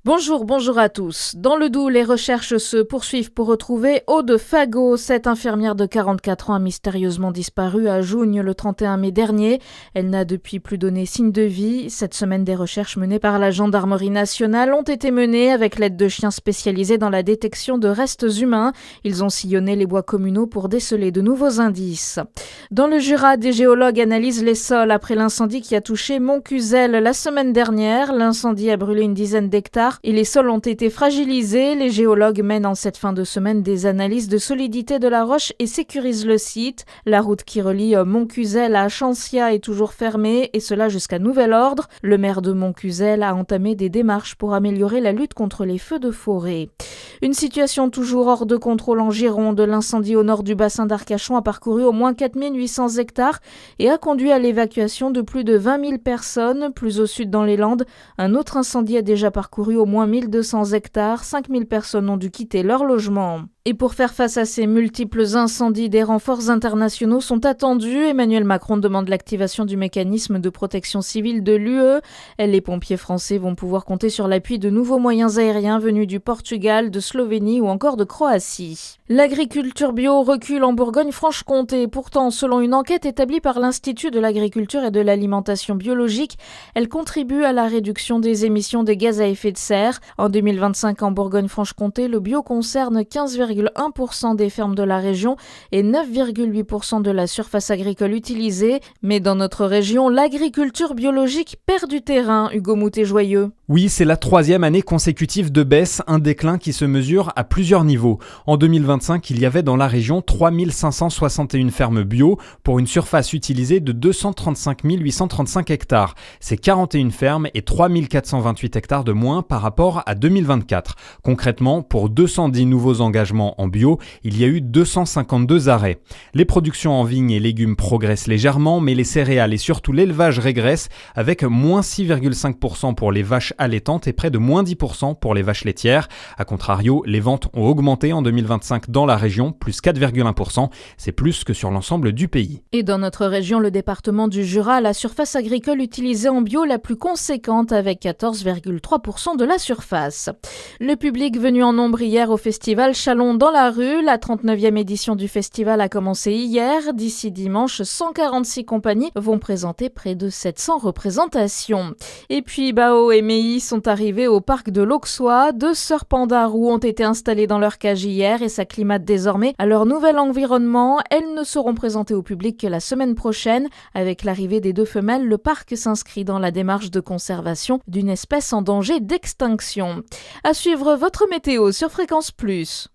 Bonjour à tous. Dans le Doubs, les recherches se poursuivent pour retrouver Aude Fagot. Cette infirmière de 44 ans a mystérieusement disparu à Jougnes le 31 mai dernier. Elle n'a depuis plus donné signe de vie. Cette semaine, des recherches menées par la gendarmerie nationale ont été menées avec l'aide de chiens spécialisés dans la détection de restes humains. Ils ont sillonné les bois communaux pour déceler de nouveaux indices. Dans le Jura, des géologues analysent les sols après l'incendie qui a touché Montcuzel la semaine dernière. L'incendie a brûlé une dizaine d'hectares et les sols ont été fragilisés. Les géologues mènent en cette fin de semaine des analyses de solidité de la roche et sécurisent le site. La route qui relie Montcuzel à Chancia est toujours fermée et cela jusqu'à nouvel ordre. Le maire de Montcuzel a entamé des démarches pour améliorer la lutte contre les feux de forêt. Une situation toujours hors de contrôle en Gironde. L'incendie au nord du bassin d'Arcachon a parcouru au moins 4800 hectares et a conduit à l'évacuation de plus de 20 000 personnes. Plus au sud dans les Landes, un autre incendie a déjà parcouru au moins 1200 hectares. 5000 personnes ont dû quitter leur logement. Et pour faire face à ces multiples incendies, des renforts internationaux sont attendus. Emmanuel Macron demande l'activation du mécanisme de protection civile de l'UE. Les pompiers français vont pouvoir compter sur l'appui de nouveaux moyens aériens venus du Portugal, de Slovénie ou encore de Croatie. L'agriculture bio recule en Bourgogne-Franche-Comté. Pourtant, selon une enquête établie par l'Institut de l'agriculture et de l'alimentation biologique, elle contribue à la réduction des émissions de gaz à effet de serre. En 2025, en Bourgogne-Franche-Comté, le bio concerne 15,1% des fermes de la région et 9,8% de la surface agricole utilisée. Mais dans notre région, l'agriculture biologique perd du terrain, Hugo Moutet-Joyeux. Oui, c'est la troisième année consécutive de baisse, un déclin qui se mesure à plusieurs niveaux. En 2025, il y avait dans la région 3561 fermes bio pour une surface utilisée de 235 835 hectares. C'est 41 fermes et 3428 hectares de moins par rapport à 2024. Concrètement, pour 210 nouveaux engagements en bio, il y a eu 252 arrêts. Les productions en vignes et légumes progressent légèrement, mais les céréales et surtout l'élevage régressent avec moins 6,5% pour les vaches allaitantes et près de moins 10% pour les vaches laitières. A contrario, les ventes ont augmenté en 2025 dans la région, plus 4,1%. C'est plus que sur l'ensemble du pays. Et dans notre région, le département du Jura a la surface agricole utilisée en bio la plus conséquente avec 14,3% de la surface. Le public venu en nombre hier au festival Chalon dans la rue. La 39e édition du festival a commencé hier. D'ici dimanche, 146 compagnies vont présenter près de 700 représentations. Et puis Bao et Mei sont arrivés au parc de l'Auxois. 2 sœurs pandas roux ont été installées dans leur cage hier et s'acclimatent désormais à leur nouvel environnement. Elles ne seront présentées au public que la semaine prochaine. Avec l'arrivée des 2 femelles, le parc s'inscrit dans la démarche de conservation d'une espèce en danger d'extinction. À suivre votre météo sur Fréquence Plus.